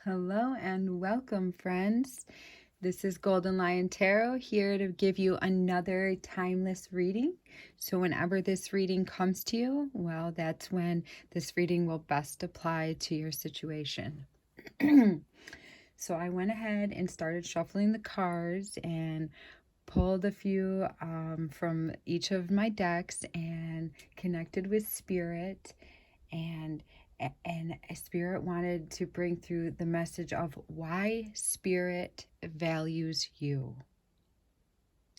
Hello and welcome, friends. This is Golden Lion Tarot here to give you another timeless reading. So whenever this reading comes to you, well, that's when this reading will best apply to your situation. So I went ahead and started shuffling the cards and pulled a few from each of my decks and connected with Spirit, and Spirit wanted to bring through the message of why Spirit values you.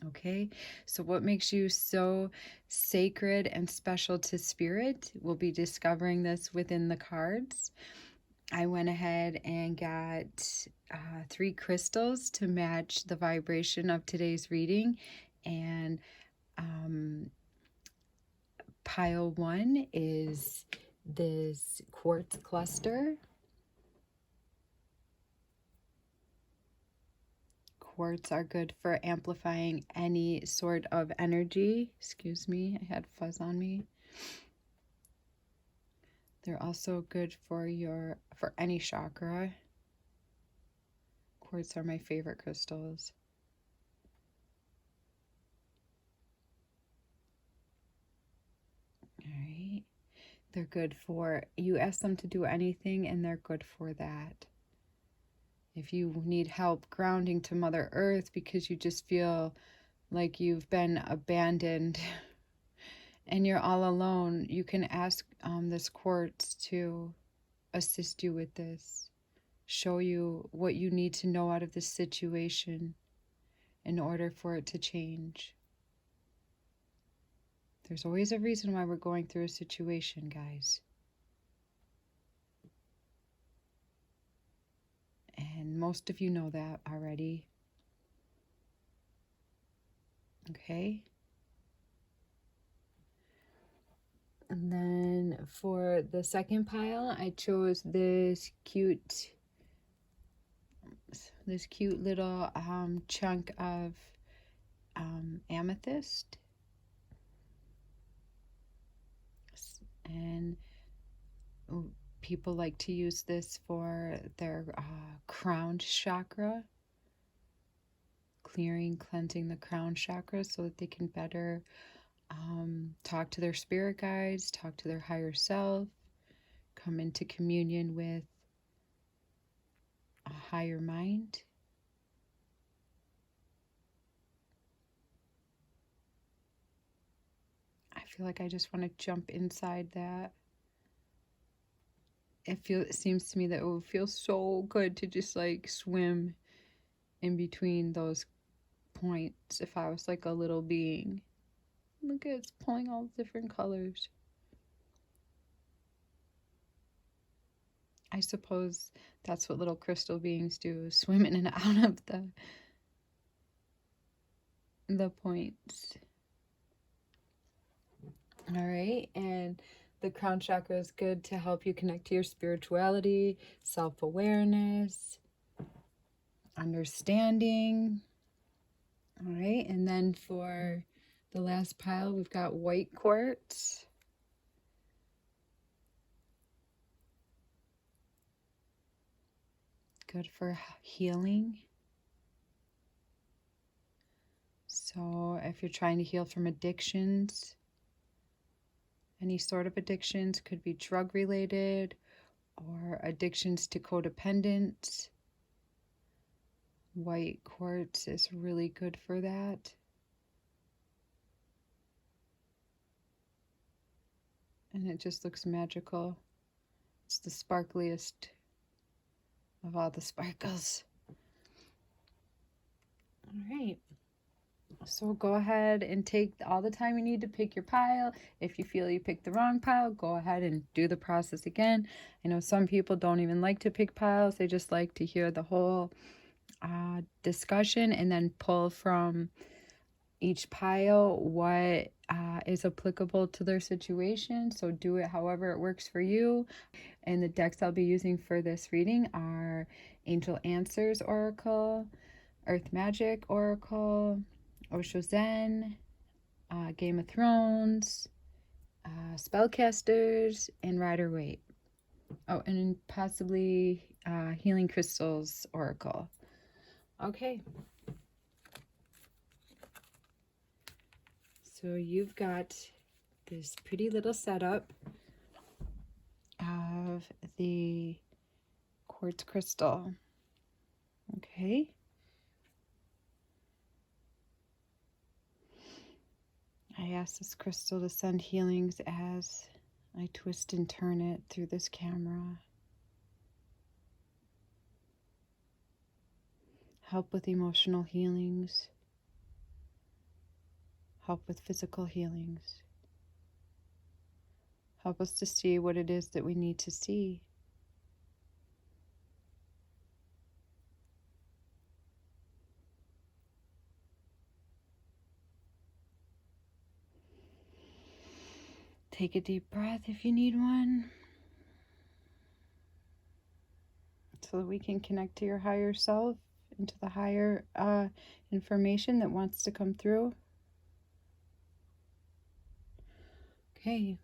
Okay, so what makes you so sacred and special to Spirit? We'll be discovering this within the cards. I went ahead and got 3 crystals to match the vibration of today's reading, and pile 1 is this quartz cluster. Quartz are good for amplifying any sort of energy. Excuse me, I had fuzz on me. They're also good for any chakra. Quartz are my favorite crystals. All right. They're good for, you ask them to do anything and they're good for that. If you need help grounding to Mother Earth because you just feel like you've been abandoned and you're all alone, you can ask this quartz to assist you with this, show you what you need to know out of this situation in order for it to change. There's always a reason why we're going through a situation, guys. And most of you know that already. Okay? And then for the second pile, I chose this cute little chunk of amethyst. And people like to use this for their crown chakra, cleansing the crown chakra so that they can better talk to their spirit guides, talk to their higher self, come into communion with a higher mind. I feel like I just want to jump inside that. It seems to me that it would feel so good to just like swim in between those points if I was like a little being. Look at it's pulling all different colors. I suppose that's what little crystal beings do, swim in and out of the points. All right, and the crown chakra is good to help you connect to your spirituality, self-awareness, understanding. All right, and then for the last pile, we've got white quartz. Good for healing. So if you're trying to heal from addictions, any sort of addictions, could be drug related or addictions to codependence, white quartz is really good for that. And it just looks magical. It's the sparkliest of all the sparkles. All right. So go ahead and take all the time you need to pick your pile. If you feel you picked the wrong pile, go ahead and do the process again. I know some people don't even like to pick piles. They just like to hear the whole discussion and then pull from each pile what is applicable to their situation. So do it however it works for you. And the decks I'll be using for this reading are Angel Answers Oracle, Earth Magic Oracle, Osho Zen, Game of Thrones, Spellcasters, and Rider Waite. Oh, and possibly Healing Crystals Oracle. Okay. So you've got this pretty little setup of the quartz crystal. Okay. I ask this crystal to send healings as I twist and turn it through this camera. Help with emotional healings. Help with physical healings. Help us to see what it is that we need to see. Take a deep breath if you need one, so that we can connect to your higher self and to the higher information that wants to come through. Okay.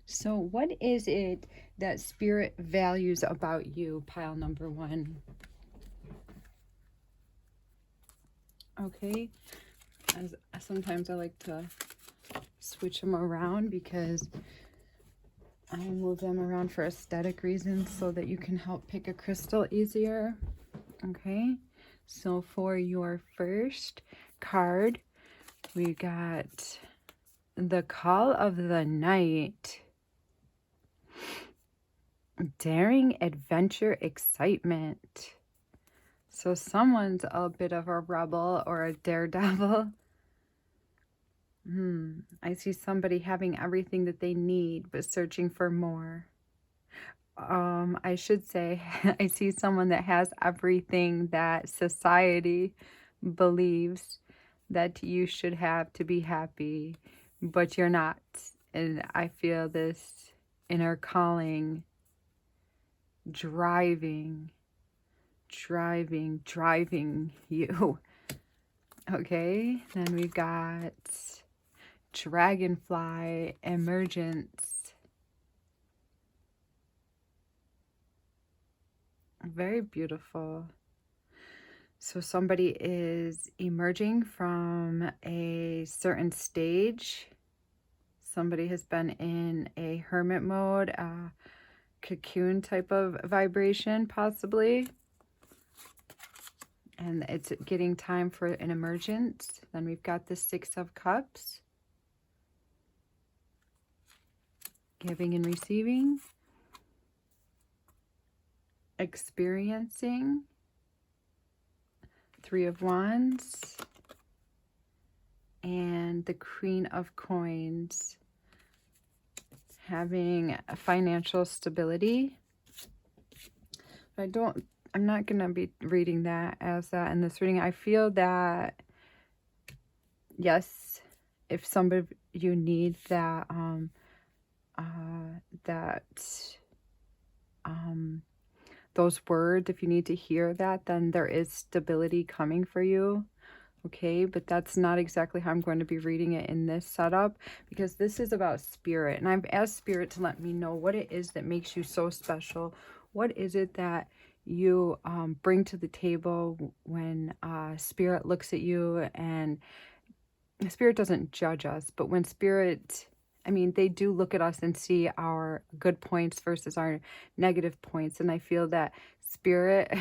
So what is it that Spirit values about you, pile number 1? Okay. Sometimes I like to switch them around because I move them around for aesthetic reasons so that you can help pick a crystal easier. Okay. So for your first card, we got the Call of the Night. Daring, adventure, excitement. So someone's a bit of a rebel or a daredevil. I see somebody having everything that they need but searching for more. I should say I see someone that has everything that society believes that you should have to be happy, but you're not. And I feel this inner calling driving you. Okay, then we've got Dragonfly Emergence. Very beautiful. So somebody is emerging from a certain stage. Somebody has been in a hermit mode, a cocoon type of vibration, possibly. And it's getting time for an emergence. Then we've got the 6 of Cups. Giving and receiving. Experiencing. 3 of Wands. And the Queen of Coins. Having a financial stability. I'm not going to be reading that as that in this reading. I feel that, yes, if somebody, you need that, those words, if you need to hear that, then there is stability coming for you. Okay, but that's not exactly how I'm going to be reading it in this setup, because this is about Spirit. And I've asked Spirit to let me know what it is that makes you so special. What is it that you bring to the table when Spirit looks at you? And Spirit doesn't judge us, but when Spirit, I mean, they do look at us and see our good points versus our negative points. And I feel that Spirit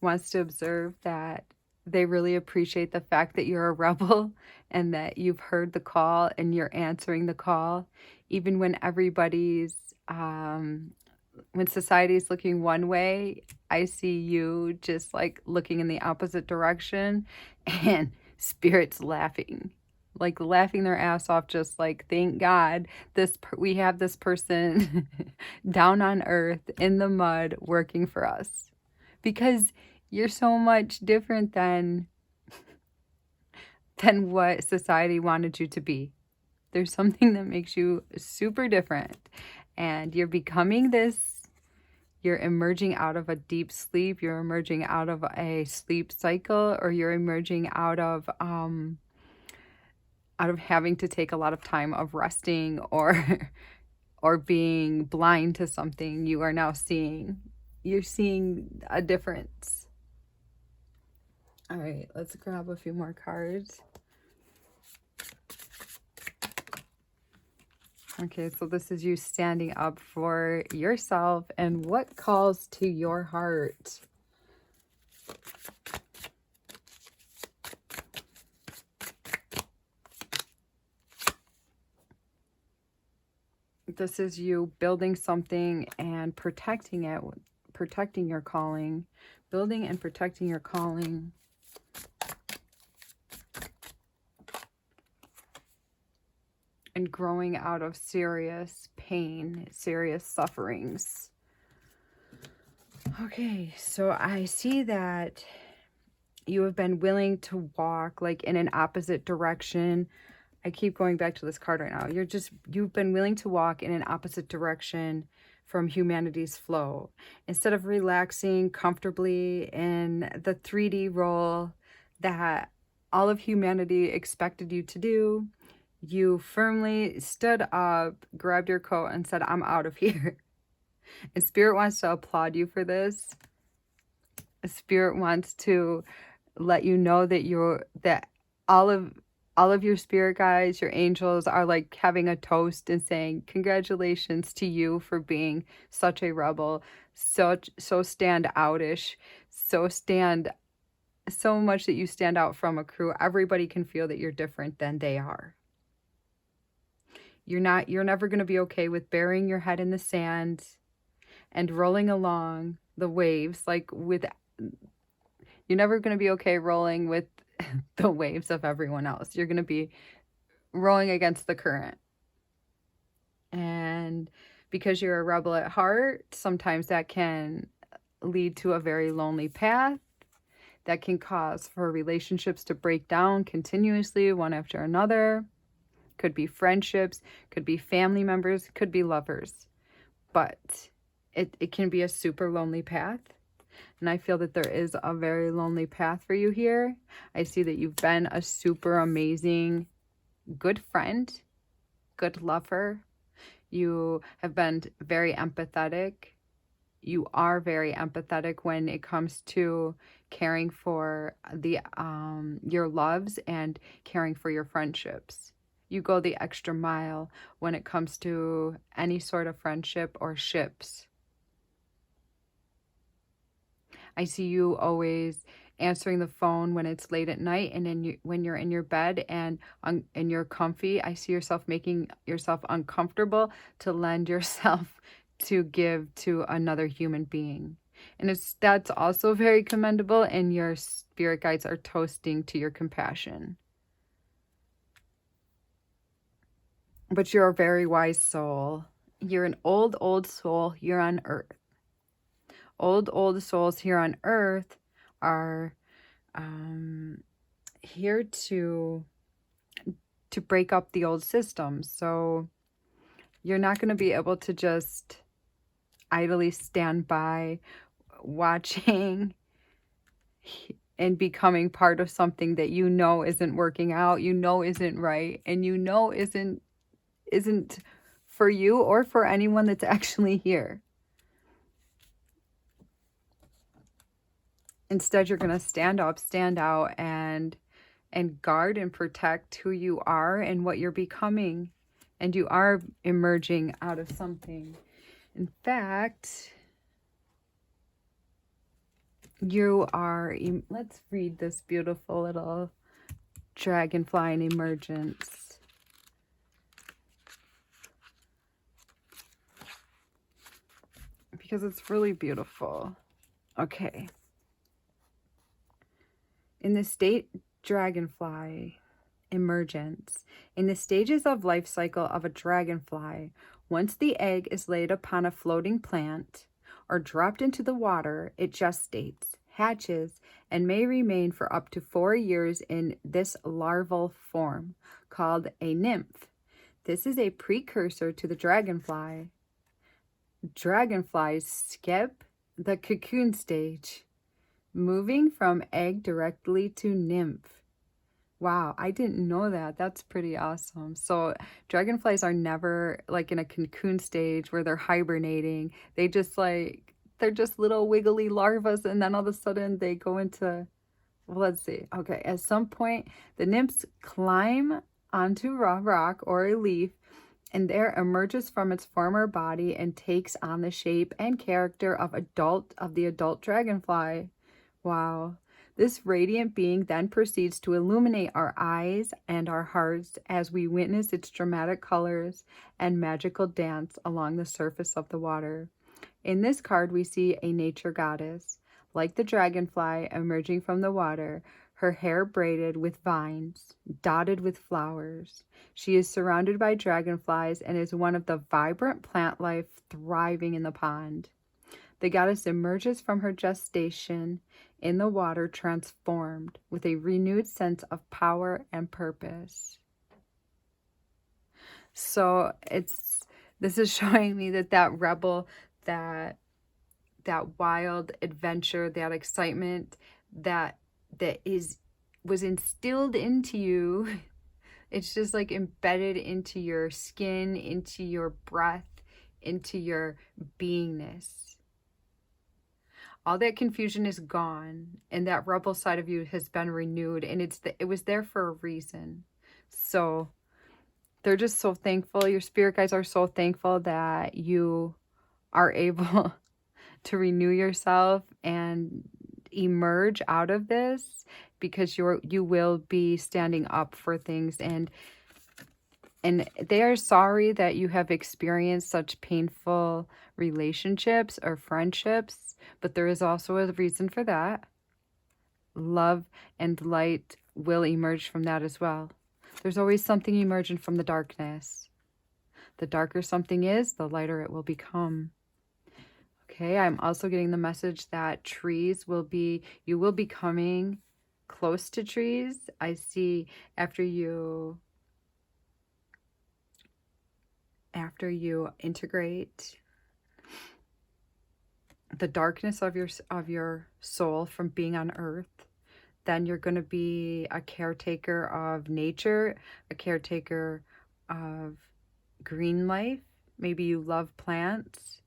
wants to observe that they really appreciate the fact that you're a rebel and that you've heard the call and you're answering the call, even when everybody's, when society's looking one way. I see you just like looking in the opposite direction, and Spirit's laughing, like laughing their ass off, just like, thank God we have this person down on earth in the mud working for us, because you're so much different than what society wanted you to be. There's something that makes you super different, and you're becoming this. You're emerging out of a deep sleep, you're emerging out of a sleep cycle, or you're emerging out of having to take a lot of time of resting, or or being blind to something, you are now seeing. You're seeing a difference. All right, let's grab a few more cards. Okay, so this is you standing up for yourself and what calls to your heart. This is you building something and protecting it, protecting your calling, building and protecting your calling. And growing out of serious pain, serious sufferings. Okay, so I see that you have been willing to walk like in an opposite direction. I keep going back to this card right now. You've been willing to walk in an opposite direction from humanity's flow. Instead of relaxing comfortably in the 3D role that all of humanity expected you to do, you firmly stood up, grabbed your coat, and said, I'm out of here. And Spirit wants to applaud you for this. Spirit wants to let you know that all of your spirit guides, your angels, are like having a toast and saying, congratulations to you for being such a rebel, so stand outish, so much that you stand out from a crew. Everybody can feel that you're different than they are. You're never going to be okay with burying your head in the sand and rolling along the waves you're never going to be okay rolling with the waves of everyone else. You're going to be rowing against the current. And because you're a rebel at heart, sometimes that can lead to a very lonely path that can cause for relationships to break down continuously, one after another. Could be friendships, could be family members, could be lovers. But it can be a super lonely path. And I feel that there is a very lonely path for you here. I see that you've been a super amazing, good friend, good lover. You have been very empathetic. You are very empathetic when it comes to caring for your loves and caring for your friendships. You go the extra mile when it comes to any sort of friendship or ships. I see you always answering the phone when it's late at night, and then when you're in your bed and you're comfy. I see yourself making yourself uncomfortable to lend yourself to give to another human being. And that's also very commendable, and your spirit guides are toasting to your compassion. But you're a very wise soul. You're an old soul here on earth. Old souls here on earth are here to break up the old systems. So you're not going to be able to just idly stand by watching and becoming part of something that you know isn't working out, you know isn't right, and you know isn't for you or for anyone that's actually here. Instead, you're going to stand up, stand out, and guard and protect who you are and what you're becoming. And you are emerging out of something. In fact, you are, let's read this beautiful little dragonfly in emergence. Because it's really beautiful. Okay. In the state dragonfly emergence, in the stages of life cycle of a dragonfly, once the egg is laid upon a floating plant or dropped into the water, it gestates, hatches, and may remain for up to 4 years in this larval form, called a nymph. This is a precursor to the dragonfly. Dragonflies skip the cocoon stage, moving from egg directly to nymph, Wow, I didn't know that. That's pretty awesome. So dragonflies are never like in a cocoon stage where they're hibernating. They just like they're just little wiggly larvas, and then all of a sudden they go into, well, let's see. Okay, at some point the nymphs climb onto a rock or a leaf, and there emerges from its former body and takes on the shape and character of the adult dragonfly. Wow. This radiant being then proceeds to illuminate our eyes and our hearts as we witness its dramatic colors and magical dance along the surface of the water. In this card, we see a nature goddess, like the dragonfly emerging from the water, her hair braided with vines, dotted with flowers. She is surrounded by dragonflies and is one of the vibrant plant life thriving in the pond. The goddess emerges from her gestation in the water transformed with a renewed sense of power and purpose. So this is showing me that rebel, that wild adventure, that excitement that was instilled into you. It's just like embedded into your skin, into your breath, into your beingness. All that confusion is gone, and that rebel side of you has been renewed, and it was there for a reason. So they're just so thankful. Your spirit guides are so thankful that you are able to renew yourself and emerge out of this, because you will be standing up for things, and they are sorry that you have experienced such painful relationships or friendships, but there is also a reason for that. Love and light will emerge from that as well. There's always something emerging from the darkness. The darker something is, the lighter it will become. Okay, I'm also getting the message that you will be coming close to trees. I see after you integrate the darkness of your soul from being on earth, then you're going to be a caretaker of nature, a caretaker of green life. Maybe you love plants.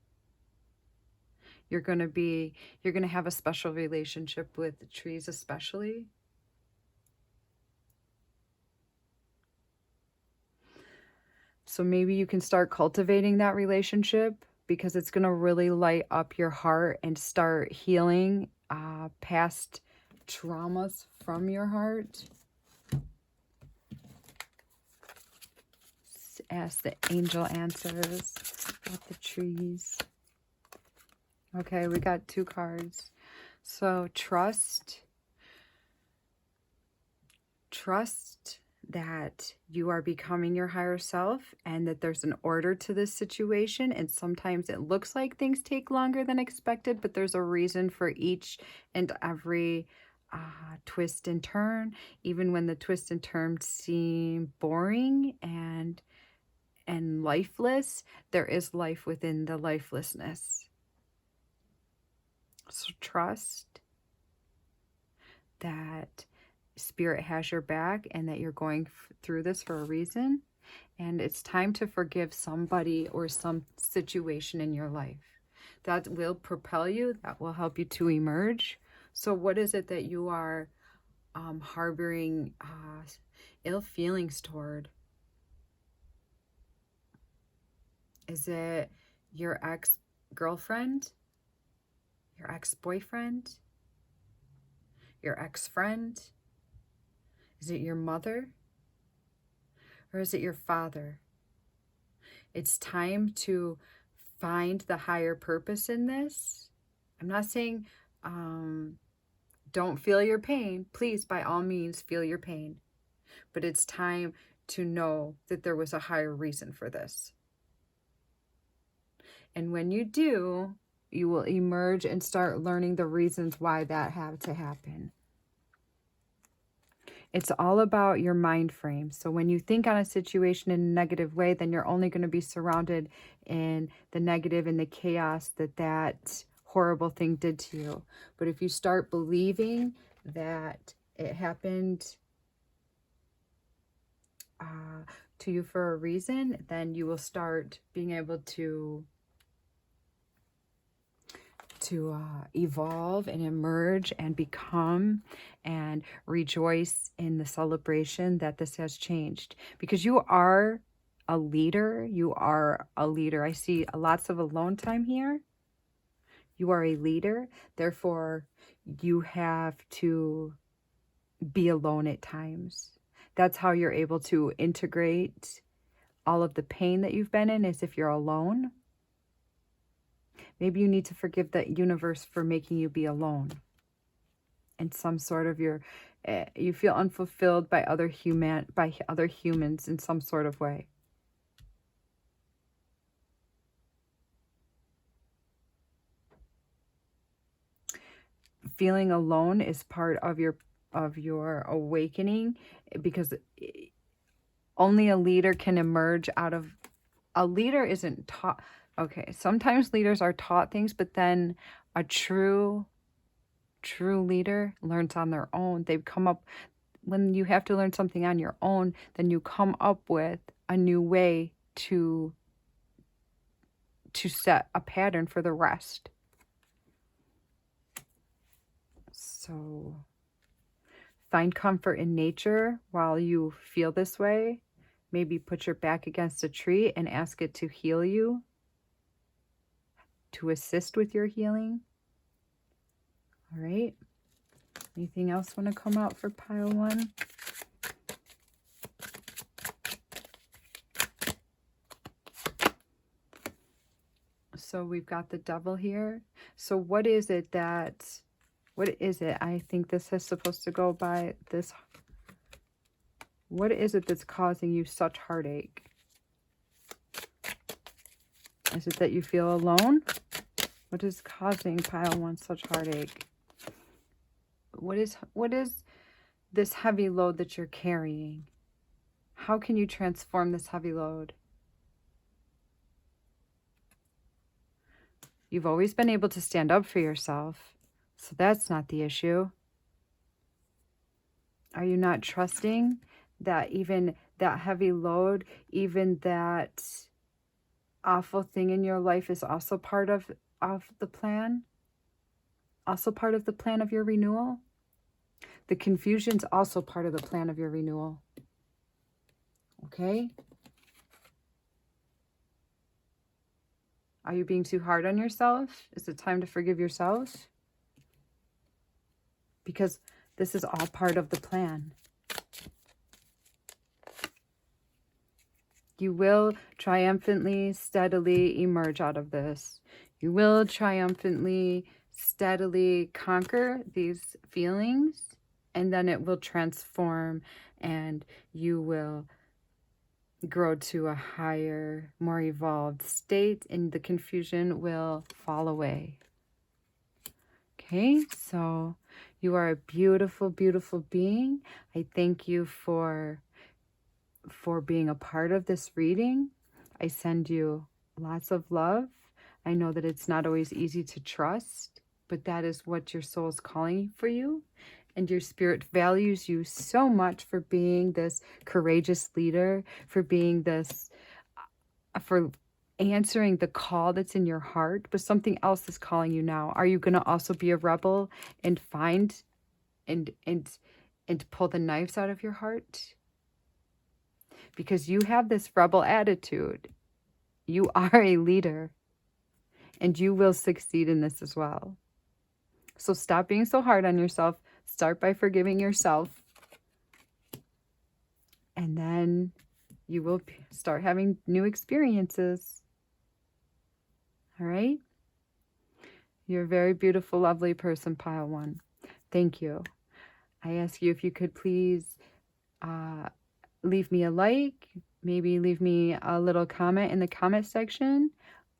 You're going to have a special relationship with the trees, especially. So maybe you can start cultivating that relationship, because it's going to really light up your heart and start healing past traumas from your heart. Ask the angel answers about the trees. Okay, we got 2 cards. So trust that you are becoming your higher self, and that there's an order to this situation. And sometimes it looks like things take longer than expected, but there's a reason for each and every twist and turn. Even when the twist and turns seem boring and lifeless, there is life within the lifelessness. So trust that Spirit has your back, and that you're going through this for a reason. And it's time to forgive somebody or some situation in your life. That will propel you. That will help you to emerge. So what is it that you are harboring ill feelings toward? Is it your ex-girlfriend? Your ex-boyfriend? Your ex-friend? Is it your mother? Or is it your father? It's time to find the higher purpose in this. I'm not saying don't feel your pain. Please, by all means, feel your pain. But it's time to know that there was a higher reason for this. And when you do, you will emerge and start learning the reasons why that had to happen. It's all about your mind frame. So when you think on a situation in a negative way, then you're only going to be surrounded in the negative and the chaos that horrible thing did to you. But if you start believing that it happened to you for a reason, then you will start being able to evolve and emerge and become and rejoice in the celebration that this has changed. Because you are a leader. You are a leader. I see lots of alone time here. You are a leader. Therefore, you have to be alone at times. That's how you're able to integrate all of the pain that you've been in, as if you're alone. Maybe you need to forgive the universe for making you be alone. And some sort of you feel unfulfilled by other humans in some sort of way. Feeling alone is part of your awakening, because only a leader can emerge out of. A leader isn't taught. Okay, sometimes leaders are taught things, but then a true leader learns on their own. They've come up, when you have to learn something on your own, then you come up with a new way to set a pattern for the rest. So find comfort in nature while you feel this way. Maybe put your back against a tree and ask it to heal you, to assist with your healing. All right. Anything else want to come out for pile 1? So we've got the devil here. So what is it? I think this is supposed to go by this. What is it that's causing you such heartache? Is it that you feel alone? What is causing pile 1 such heartache? What is this heavy load that you're carrying? How can you transform this heavy load? You've always been able to stand up for yourself, so that's not the issue. Are you not trusting that even that heavy load, even that awful thing in your life is also part of the plan? Also part of the plan of your renewal? The confusion's also part of the plan of your renewal. Okay? Are you being too hard on yourself? Is it time to forgive yourself? Because this is all part of the plan. You will triumphantly, steadily emerge out of this. You will triumphantly, steadily conquer these feelings, and then it will transform, and you will grow to a higher, more evolved state, and the confusion will fall away. Okay, so you are a beautiful, beautiful being. I thank you for being a part of this reading. I send you lots of love. I know that it's not always easy to trust, but that is what your soul is calling for you. And your spirit values you so much for being this courageous leader, for being this, for answering the call that's in your heart. But something else is calling you now. Are you going to also be a rebel and find and pull the knives out of your heart? Because you have this rebel attitude. You are a leader, and you will succeed in this as well. So stop being so hard on yourself. Start by forgiving yourself. And then you will start having new experiences. All right? You're a very beautiful, lovely person, pile 1. Thank you. I ask you if you could please leave me a like, maybe leave me a little comment in the comment section,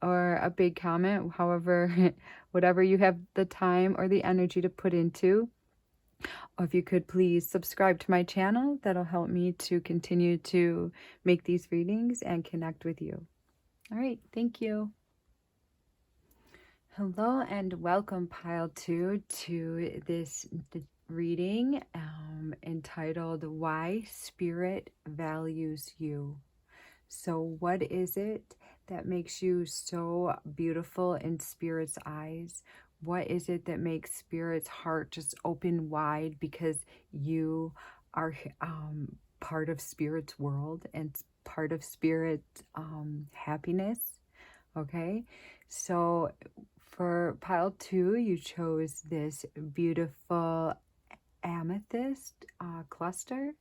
or a big comment, however, whatever you have the time or the energy to put into. Or if you could please subscribe to my channel, that'll help me to continue to make these readings and connect with you. All right, thank you. Hello and welcome, pile 2, to this reading entitled Why Spirit Values You. So what is it that makes you so beautiful in Spirit's eyes? What is it that makes Spirit's heart just open wide because you are part of Spirit's world and part of Spirit's happiness? Okay, so for pile 2, you chose this beautiful amethyst cluster.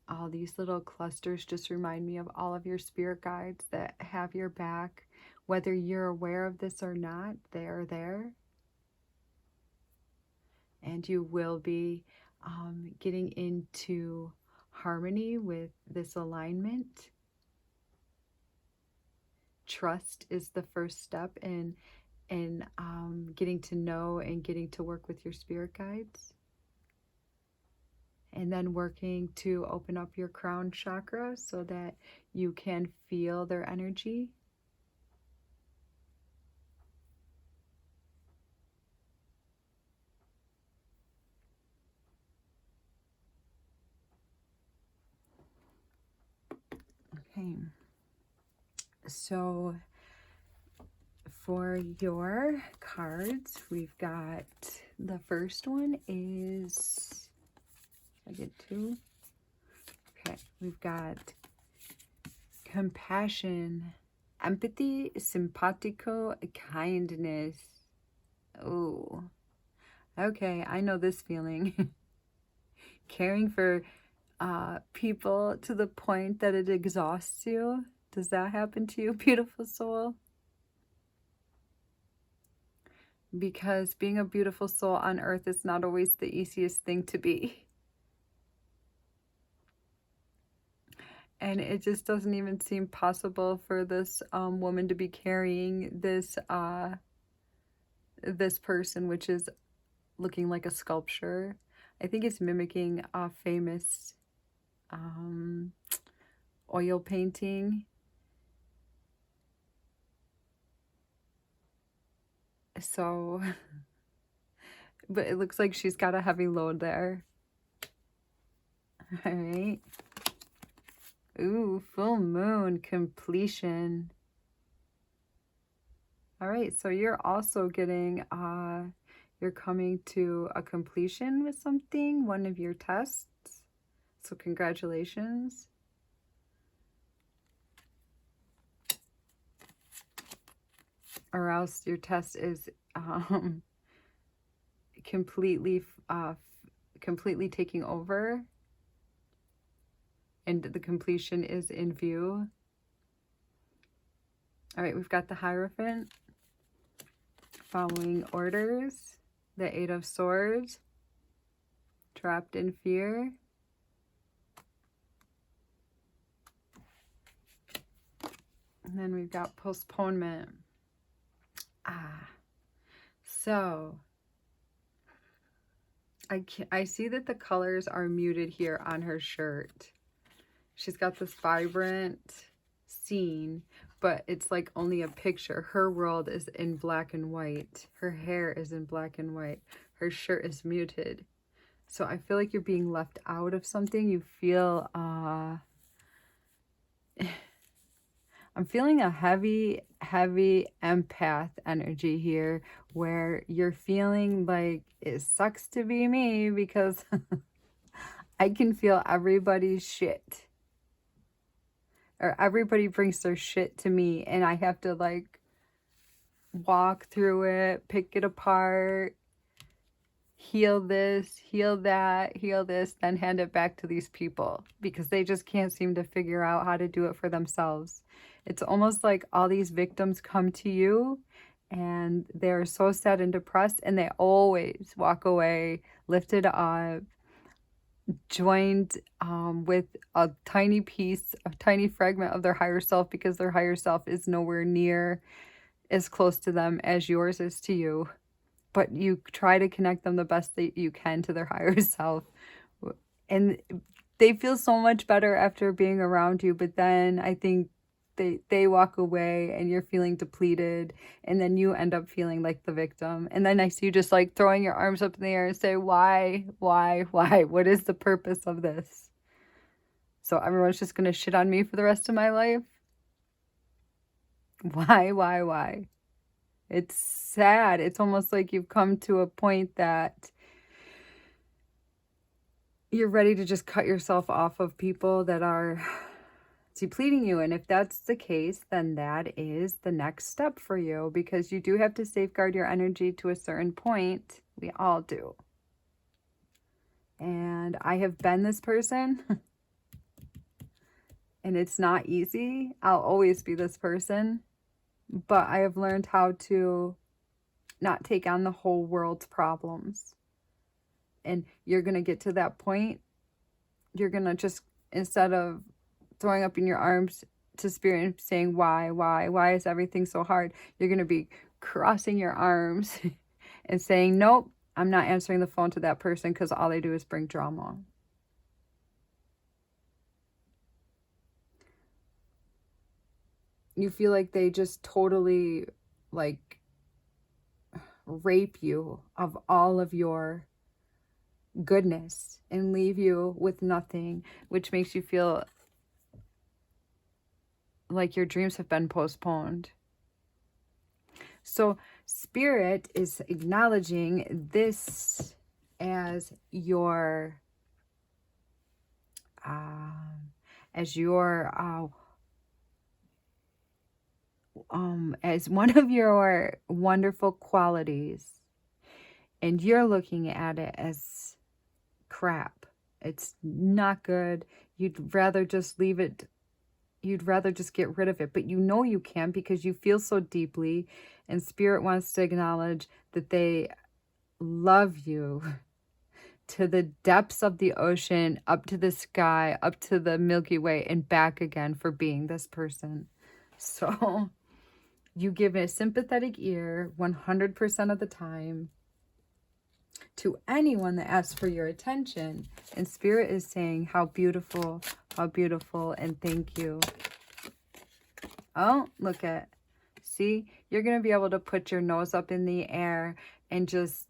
All these little clusters just remind me of all of your spirit guides that have your back. Whether you're aware of this or not, they are there. And you will be getting into harmony with this alignment. Trust is the first step in getting to know and getting to work with your spirit guides. And then working to open up your crown chakra so that you can feel their energy. Okay, so for your cards, we've got the first one is, I get 2. Okay, we've got compassion, empathy, simpatico, kindness. Oh, okay, I know this feeling. Caring for people to the point that it exhausts you. Does that happen to you, beautiful soul? Because being a beautiful soul on earth is not always the easiest thing to be. And it just doesn't even seem possible for this woman to be carrying this this person, which is looking like a sculpture. I think it's mimicking a famous oil painting. So, but it looks like she's got a heavy load there. All right. Ooh, full moon, completion. All right, so you're also getting, you're coming to a completion with something, one of your tests. So congratulations. Or else your test is completely taking over and the completion is in view. All right, we've got the Hierophant, following orders, the 8 of Swords, trapped in fear, and then we've got postponement. So I see that the colors are muted here on her shirt. She's got this vibrant scene, but it's like only a picture. Her world is in black and white. Her hair is in black and white. Her shirt is muted. So I feel like you're being left out of something. You feel, I'm feeling a heavy empath energy here where you're feeling like it sucks to be me because I can feel everybody's shit. Or everybody brings their shit to me and I have to like walk through it, pick it apart, heal this, heal that, heal this, then hand it back to these people because they just can't seem to figure out how to do it for themselves. It's almost like all these victims come to you and they're so sad and depressed and they always walk away lifted up, joined with a tiny piece, a tiny fragment of their higher self because their higher self is nowhere near as close to them as yours is to you. But you try to connect them the best that you can to their higher self. And they feel so much better after being around you. But then I think they walk away and you're feeling depleted. And then you end up feeling like the victim. And then I see you just like throwing your arms up in the air and say, why? What is the purpose of this? So everyone's just going to shit on me for the rest of my life? Why? It's sad. It's almost like you've come to a point that you're ready to just cut yourself off of people that are depleting you. And if that's the case, then that is the next step for you, because you do have to safeguard your energy to a certain point. We all do. And I have been this person and it's not easy. I'll always be this person, but I have learned how to not take on the whole world's problems. And you're going to get to that point. You're going to just, instead of throwing up in your arms to spirit and saying, why is everything so hard? You're going to be crossing your arms and saying, nope, I'm not answering the phone to that person because all they do is bring drama. You feel like they just totally like rape you of all of your goodness and leave you with nothing, which makes you feel like your dreams have been postponed. So spirit is acknowledging this as your as one of your wonderful qualities, and you're looking at it as crap. It's not good. You'd rather just leave it. You'd rather just get rid of it, but you know you can because you feel so deeply, and spirit wants to acknowledge that they love you to the depths of the ocean, up to the sky, up to the Milky Way, and back again for being this person. So you give a sympathetic ear 100% of the time to anyone that asks for your attention. And spirit is saying, how beautiful, and thank you. Oh, look at, see, you're going to be able to put your nose up in the air and just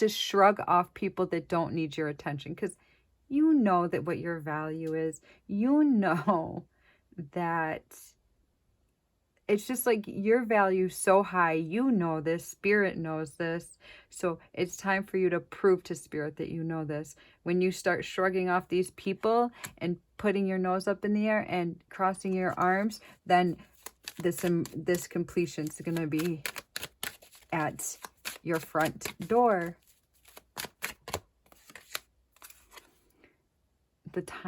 shrug off people that don't need your attention, because you know that what your value is. You know that it's just like your value so high. You know this. Spirit knows this. So it's time for you to prove to spirit that you know this. When you start shrugging off these people and putting your nose up in the air and crossing your arms, then this completion is going to be at your front door.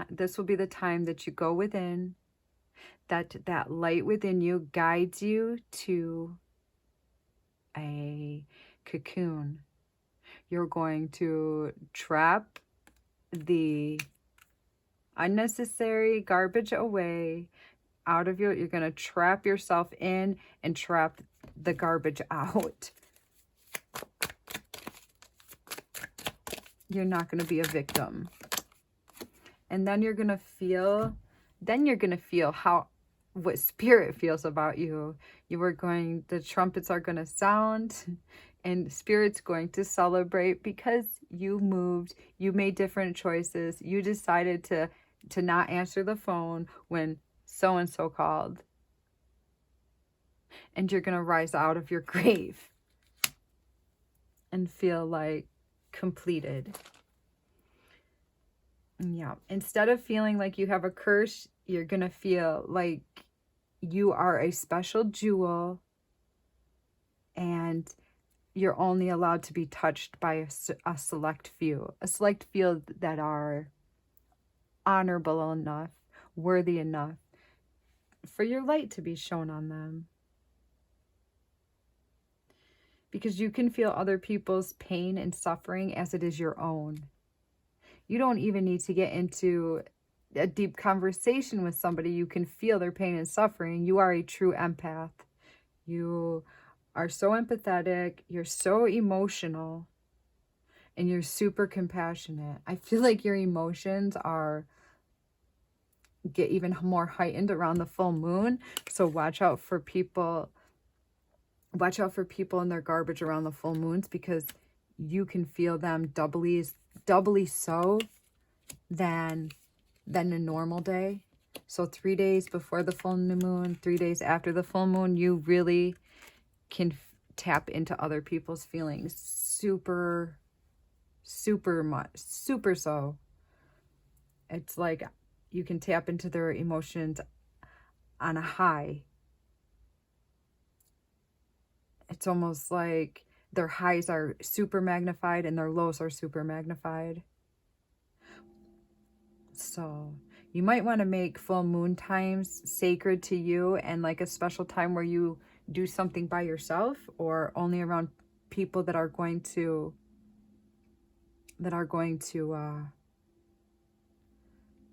This will be the time that you go within, that light within you guides you to a cocoon. You're going to trap the unnecessary garbage away out of you're going to trap yourself in and trap the garbage out. You're not going to be a victim. And then you're going to feel what spirit feels about you. The trumpets are going to sound, and spirit's going to celebrate because you moved, you made different choices. You decided to not answer the phone when so-and-so called. And you're going to rise out of your grave and feel like completed. Yeah. Instead of feeling like you have a curse, you're going to feel like you are a special jewel and you're only allowed to be touched by a select few that are honorable enough, worthy enough for your light to be shown on them. Because you can feel other people's pain and suffering as it is your own. You don't even need to get into a deep conversation with somebody. You can feel their pain and suffering. You are a true empath. You are so empathetic. You're so emotional. And you're super compassionate. I feel like your emotions get even more heightened around the full moon. So watch out for people. Watch out for people in their garbage around the full moons, because you can feel them doubly so than than a normal day. So 3 days before the full moon, 3 days after the full moon, you really can tap into other people's feelings super, super much, super so. It's like you can tap into their emotions on a high. It's almost like their highs are super magnified and their lows are super magnified. So you might want to make full moon times sacred to you, and like a special time where you do something by yourself or only around people that are going to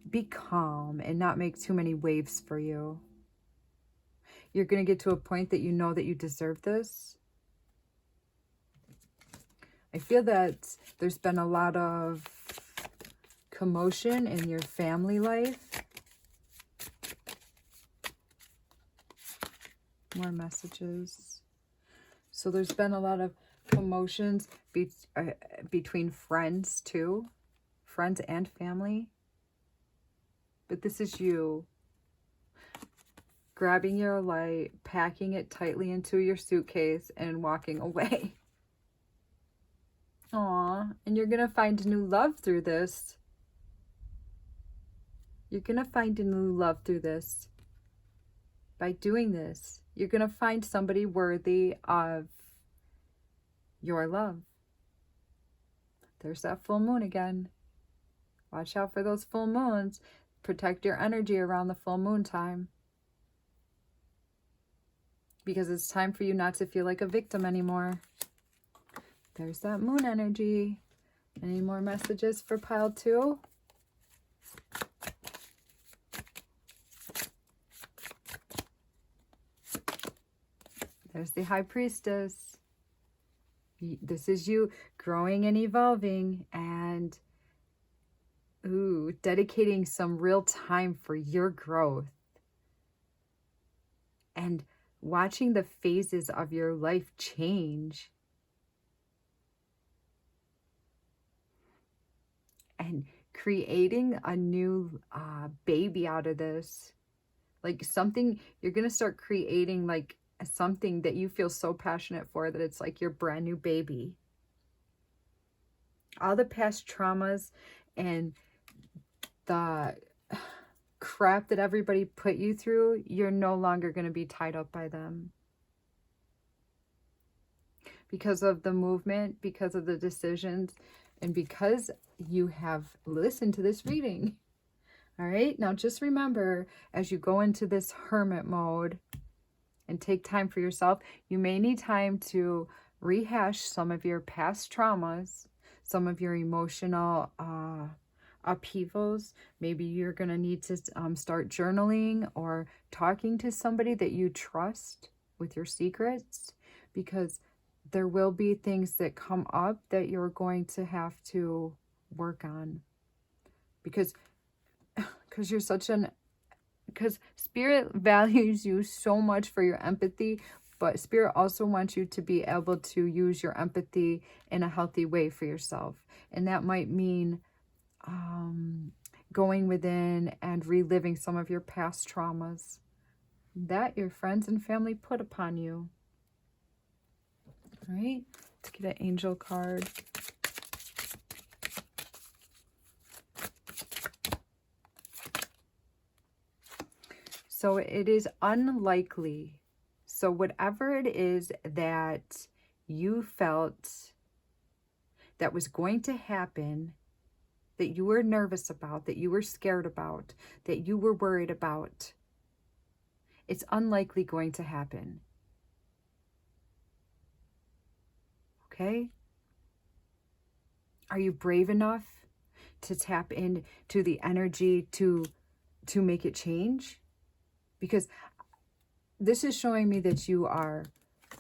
be calm and not make too many waves for you. You're going to get to a point that you know that you deserve this. I feel that there's been a lot of commotion in your family life. More messages. So there's been a lot of commotions between friends too. Friends and family. But this is you grabbing your light, packing it tightly into your suitcase, and walking away. Aw, and you're going to find new love through this. You're going to find a new love through this. By doing this, you're going to find somebody worthy of your love. There's that full moon again. Watch out for those full moons. Protect your energy around the full moon time. Because it's time for you not to feel like a victim anymore. There's that moon energy. Any more messages for pile 2? There's the High Priestess. This is you growing and evolving and dedicating some real time for your growth. And watching the phases of your life change. And creating a new baby out of this. Like something, you're going to start creating like something that you feel so passionate for that it's like your brand new baby. All the past traumas and the crap that everybody put you through, you're no longer going to be tied up by them. Because of the movement, because of the decisions, and because you have listened to this reading. All right, now just remember, as you go into this hermit mode and take time for yourself, you may need time to rehash some of your past traumas, some of your emotional upheavals. Maybe you're going to need to start journaling or talking to somebody that you trust with your secrets, because there will be things that come up that you're going to have to work on. Because you're because Spirit values you so much for your empathy, but Spirit also wants you to be able to use your empathy in a healthy way for yourself. And that might mean going within and reliving some of your past traumas that your friends and family put upon you. All right, let's get an angel card. So it is unlikely. So whatever it is that you felt that was going to happen, that you were nervous about, that you were scared about, that you were worried about, it's unlikely going to happen. Okay? Are you brave enough to tap into the energy to make it change? Because this is showing me that you are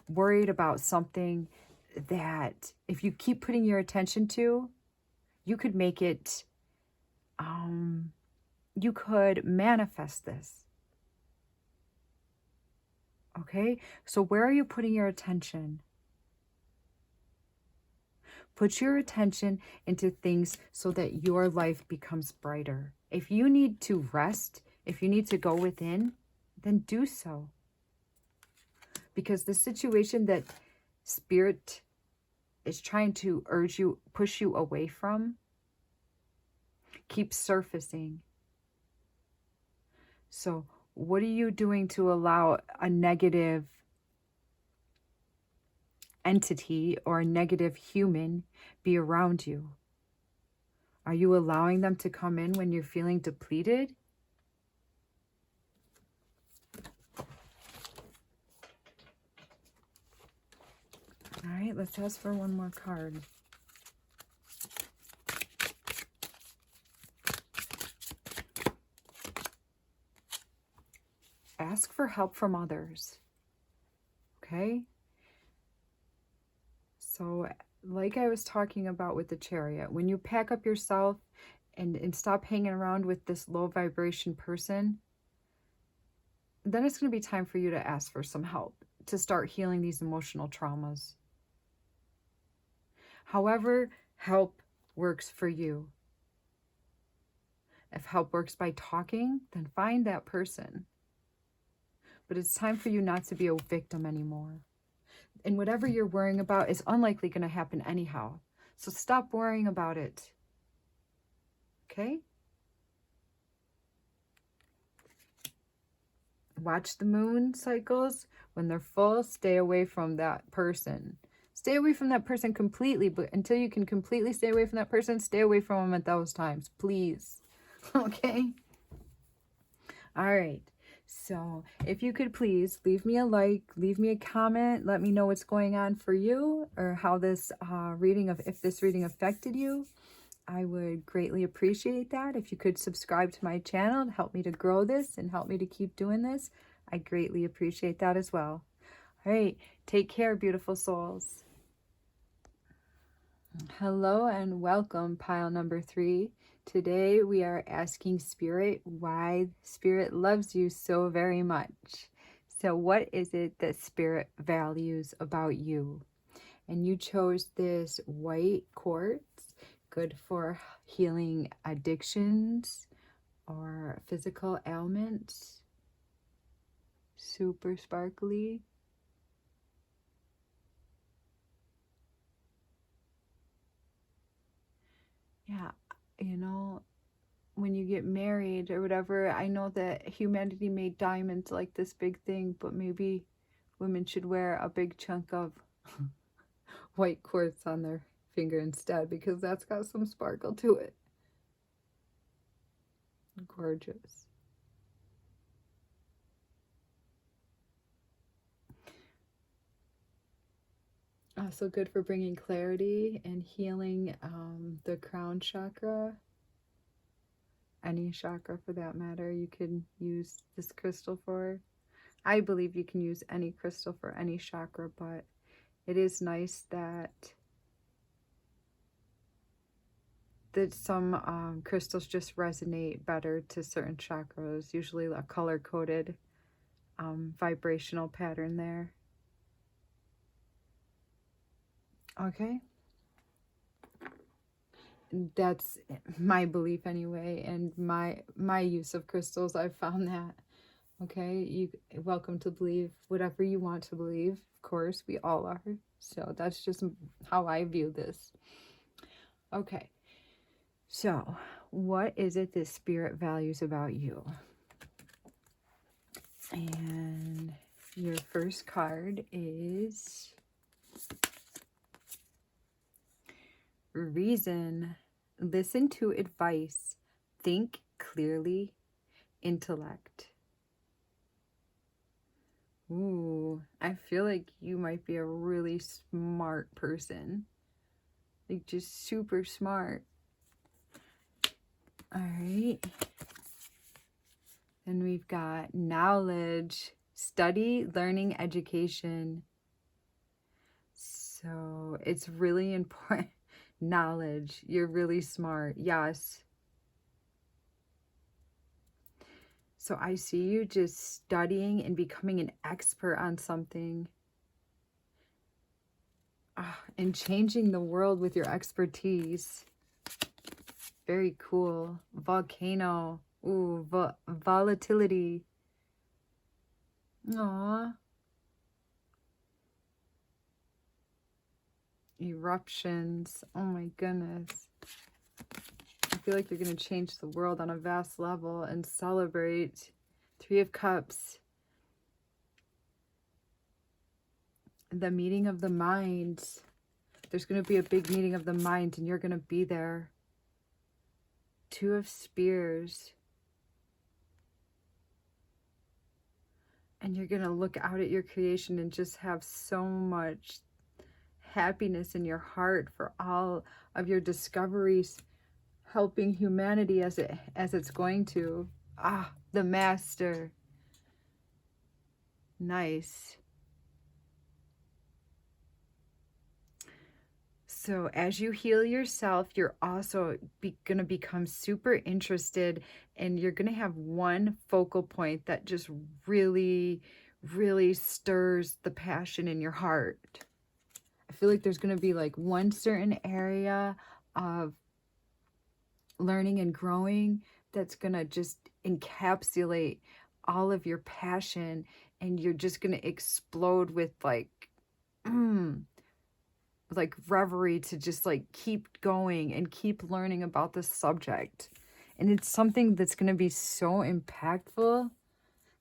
worried about something that if you keep putting your attention to, you could make it, you could manifest this. Okay? So where are you putting your attention? Put your attention into things so that your life becomes brighter. If you need to rest, if you need to go within, then do so. Because the situation that Spirit is trying to push you away from, keeps surfacing. So what are you doing to allow a negative entity or a negative human be around you? Are you allowing them to come in when you're feeling depleted? All right, let's ask for one more card. Ask for help from others. Okay? So, like I was talking about with the Chariot, when you pack up yourself and stop hanging around with this low vibration person, then it's going to be time for you to ask for some help to start healing these emotional traumas. However, help works for you. If help works by talking, then find that person. But it's time for you not to be a victim anymore. And whatever you're worrying about is unlikely going to happen anyhow. So stop worrying about it. Okay? Watch the moon cycles. When they're full, stay away from that person. Stay away from that person completely, but until you can completely stay away from that person, stay away from them at those times, please. Okay? All right. So if you could please leave me a like, leave me a comment, let me know what's going on for you or how this if this reading affected you. I would greatly appreciate that. If you could subscribe to my channel to help me to grow this and help me to keep doing this, I greatly appreciate that as well. All right. Take care, beautiful souls. Hello and welcome, pile number 3. Today we are asking Spirit why Spirit loves you so very much. So what is it that Spirit values about you? And you chose this white quartz, good for healing addictions or physical ailments. Super sparkly. Yeah, you know, when you get married or whatever, I know that humanity made diamonds like this big thing, but maybe women should wear a big chunk of white quartz on their finger instead, because that's got some sparkle to it. Gorgeous. Also good for bringing clarity and healing the crown chakra. Any chakra for that matter, you can use this crystal for. I believe you can use any crystal for any chakra, but it is nice that some crystals just resonate better to certain chakras, usually a color-coded vibrational pattern there. Okay. That's my belief anyway, and my use of crystals. I've found that. Okay, you're welcome to believe whatever you want to believe. Of course, we all are. So that's just how I view this. Okay, so what is it that Spirit values about you? And your first card is Reason. Listen to advice. Think clearly. Intellect. Ooh, I feel like you might be a really smart person. Like just super smart. All right. Then we've got knowledge, study, learning, education. So it's really important. Knowledge. You're really smart. Yes. So I see you just studying and becoming an expert on something. And changing the world with your expertise. Very cool. Volcano. Ooh, volatility. Aww. Eruptions. Oh my goodness. I feel like you're going to change the world on a vast level and celebrate. Three of Cups. The meeting of the minds. There's going to be a big meeting of the minds and you're going to be there. Two of Spears. And you're going to look out at your creation and just have so much happiness in your heart for all of your discoveries, helping humanity as it's going to. Ah, the Master. Nice. So as you heal yourself, you're also going to become super interested, and you're going to have one focal point that just really, really stirs the passion in your heart. I feel like there's going to be like one certain area of learning and growing that's going to just encapsulate all of your passion, and you're just going to explode with like reverie to just like keep going and keep learning about this subject. And it's something that's going to be so impactful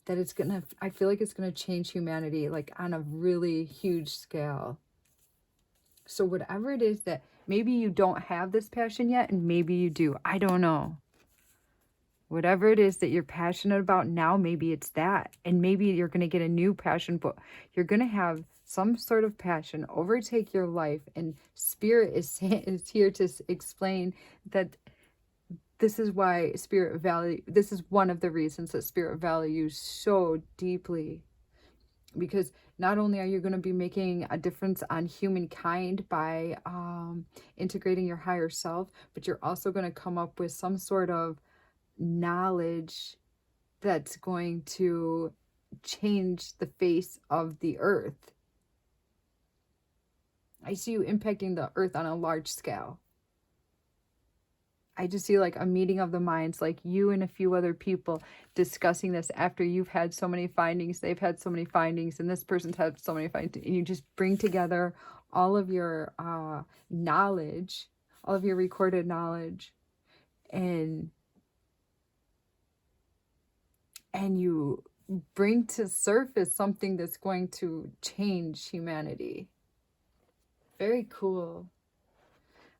that it's going to, I feel like it's going to change humanity like on a really huge scale. So whatever it is that maybe you don't have this passion yet, and maybe you do, I don't know. Whatever it is that you're passionate about now, maybe it's that. And maybe you're going to get a new passion, but you're going to have some sort of passion overtake your life. And Spirit is here to explain that this is why this is one of the reasons that Spirit values so deeply. Because not only are you going to be making a difference on humankind by integrating your higher self, but you're also going to come up with some sort of knowledge that's going to change the face of the earth. I see you impacting the earth on a large scale. I just see like a meeting of the minds, like you and a few other people discussing this after you've had so many findings, they've had so many findings, and this person's had so many findings, and you just bring together all of your knowledge, all of your recorded knowledge, and you bring to surface something that's going to change humanity. Very cool.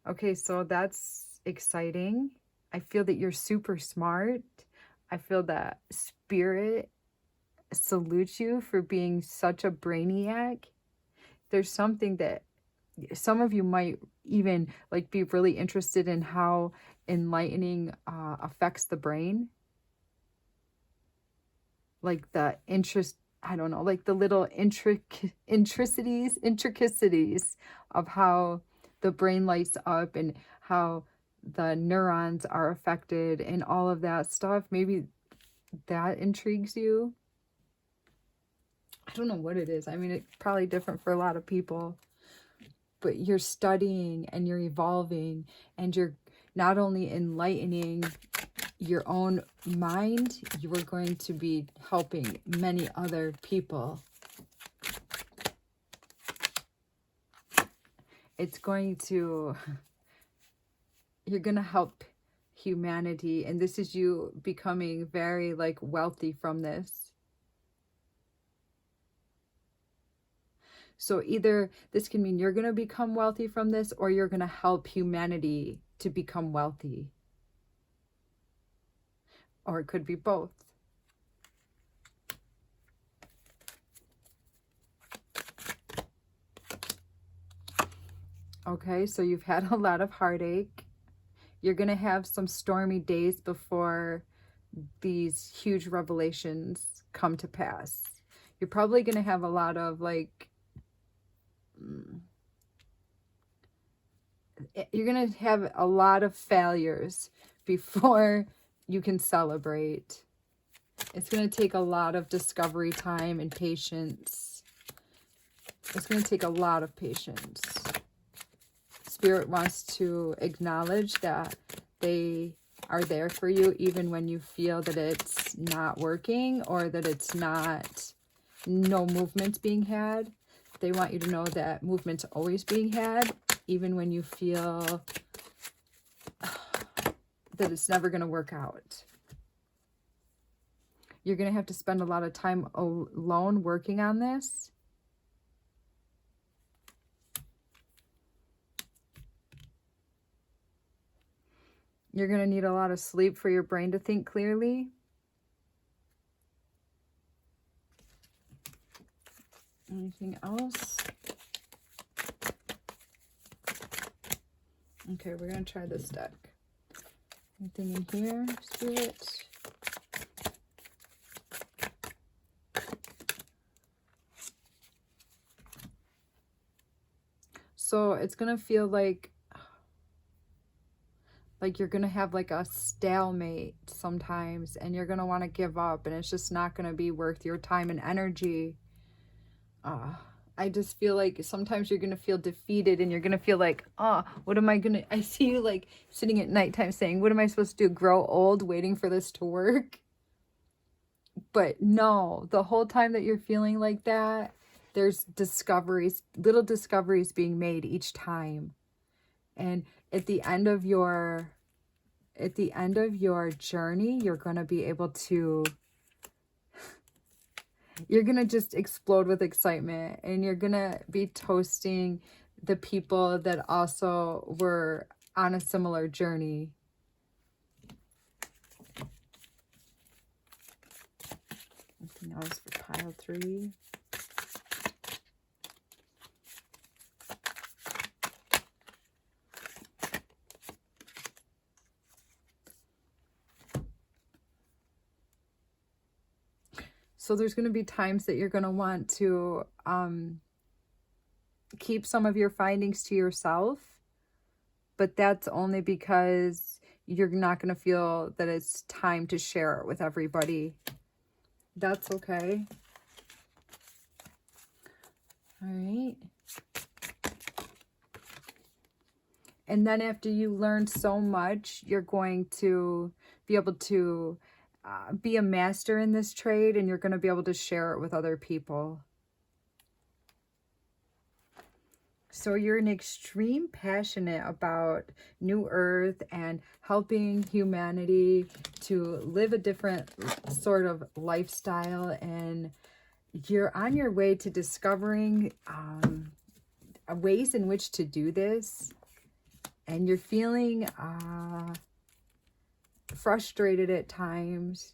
Okay, so that's exciting. I feel that you're super smart. I feel that Spirit salutes you for being such a brainiac. There's something that some of you might even like be really interested in how enlightening affects the brain. Like the interest, I don't know, like the little intricacies of how the brain lights up and how the neurons are affected and all of that stuff. Maybe that intrigues you. I don't know what it is. I mean, it's probably different for a lot of people, but you're studying and you're evolving, and you're not only enlightening your own mind, you are going to be helping many other people. You're going to help humanity, and this is you becoming very like wealthy from this. So either this can mean you're going to become wealthy from this, or you're going to help humanity to become wealthy. Or it could be both. Okay, so you've had a lot of heartache. You're going to have some stormy days before these huge revelations come to pass. You're probably going to have a lot of like, you're going to have a lot of failures before you can celebrate. It's going to take a lot of discovery time and patience. It's going to take a lot of patience. Spirit wants to acknowledge that they are there for you even when you feel that it's not working or that it's not, no movement's being had. They want you to know that movement's always being had, even when you feel that it's never going to work out. You're going to have to spend a lot of time alone working on this. You're going to need a lot of sleep for your brain to think clearly. Anything else? Okay, we're going to try this deck. Anything in here, Spirit? So it's going to feel like you're going to have like a stalemate sometimes, and you're going to want to give up, and it's just not going to be worth your time and energy. I just feel like sometimes you're going to feel defeated, and you're going to feel like, what am I going to, I see you like sitting at nighttime saying, what am I supposed to do? Grow old waiting for this to work? But no, the whole time that you're feeling like that, there's discoveries, little discoveries being made each time. And at the end of your journey, you're going to be able to, you're going to just explode with excitement, and you're going to be toasting the people that also were on a similar journey. Anything else for pile 3? So there's going to be times that you're going to want to keep some of your findings to yourself, but that's only because you're not going to feel that it's time to share it with everybody. That's okay. All right. And then after you learn so much, you're going to be able to be a master in this trade, and you're going to be able to share it with other people. So you're an extreme passionate about New Earth and helping humanity to live a different sort of lifestyle, and you're on your way to discovering ways in which to do this, and you're feeling frustrated at times,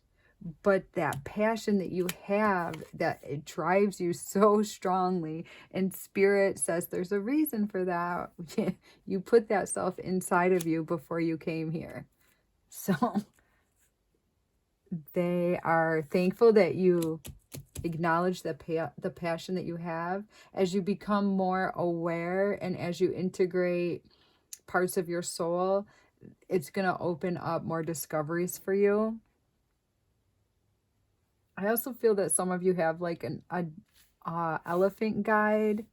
but that passion that you have, that it drives you so strongly, and Spirit says there's a reason for that. You put that self inside of you before you came here. So they are thankful that you acknowledge the passion that you have. As you become more aware and as you integrate parts of your soul, it's going to open up more discoveries for you. I also feel that some of you have like an elephant guide,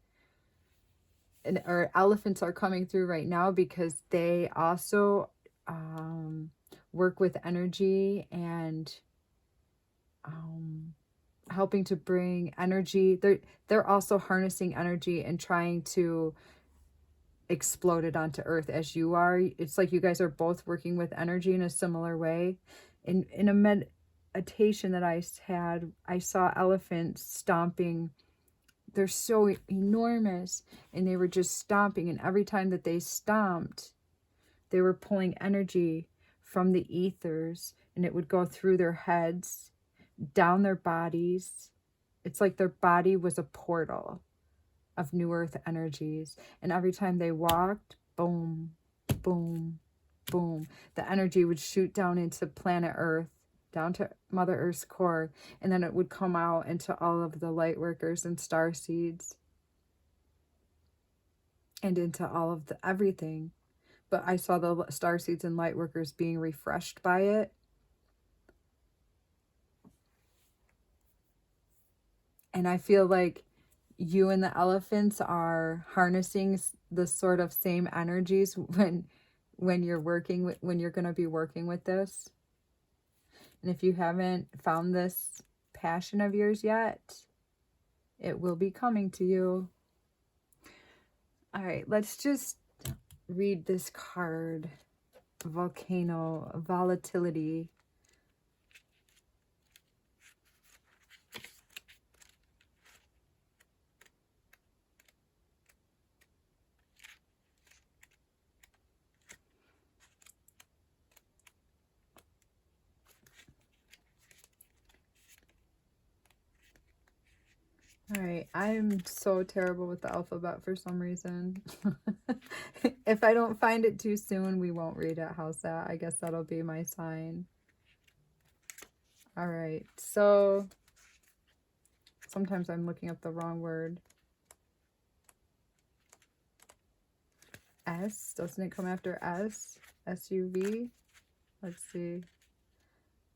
or elephants are coming through right now because they also work with energy and helping to bring energy. They're also harnessing energy and trying to explode it onto Earth as you are. It's like you guys are both working with energy in a similar way. In a meditation that I had, I saw elephants stomping. They're so enormous, and they were just stomping, and every time that they stomped, they were pulling energy from the ethers, and it would go through their heads, down their bodies. It's like their body was a portal of New Earth energies, and every time they walked, boom, boom, boom, the energy would shoot down into planet Earth, down to Mother Earth's core, and then it would come out into all of the light workers and star seeds, and into all of the everything. But I saw the star seeds and light workers being refreshed by it. And I feel like you and the elephants are harnessing the sort of same energies when when you're when you're going to be working with this. And if you haven't found this passion of yours yet, it will be coming to you. All right, let's just read this card. Volcano, volatility. All right, I'm so terrible with the alphabet for some reason. If I don't find it too soon, we won't read it. How's that? I guess that'll be my sign. All right, so sometimes I'm looking up the wrong word. S, doesn't it come after S? SUV? Let's see.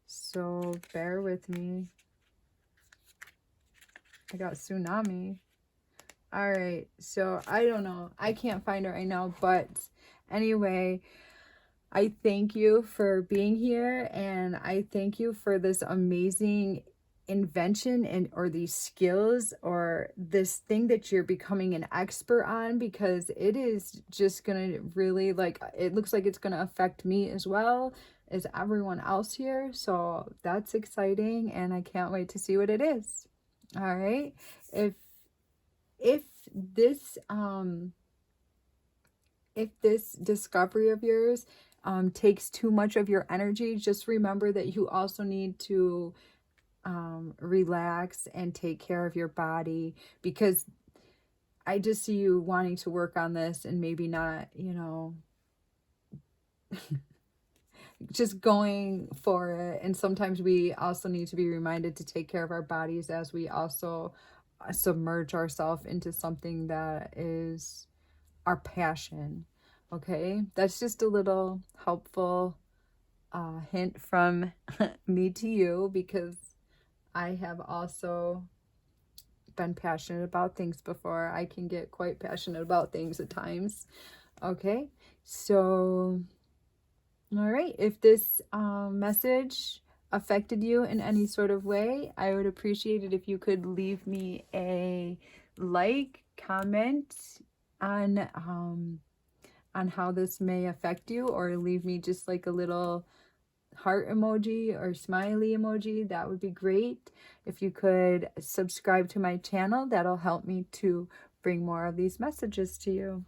So bear with me. I got tsunami. All right, so I don't know. I can't find it right now, but anyway, I thank you for being here, and I thank you for this amazing invention and or these skills or this thing that you're becoming an expert on, because it is just gonna really, like, it looks like it's gonna affect me as well as everyone else here. So that's exciting, and I can't wait to see what it is. All right, if this discovery of yours takes too much of your energy, just remember that you also need to relax and take care of your body, because I just see you wanting to work on this and maybe not, you know, just going for it. And sometimes we also need to be reminded to take care of our bodies as we also submerge ourselves into something that is our passion. Okay, that's just a little helpful hint from me to you, because I have also been passionate about things before. I can get quite passionate about things at times. Okay, so all right, if this message affected you in any sort of way, I would appreciate it if you could leave me a like, comment on how this may affect you, or leave me just like a little heart emoji or smiley emoji. That would be great. If you could subscribe to my channel, that'll help me to bring more of these messages to you.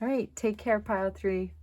All right, take care, Pile 3.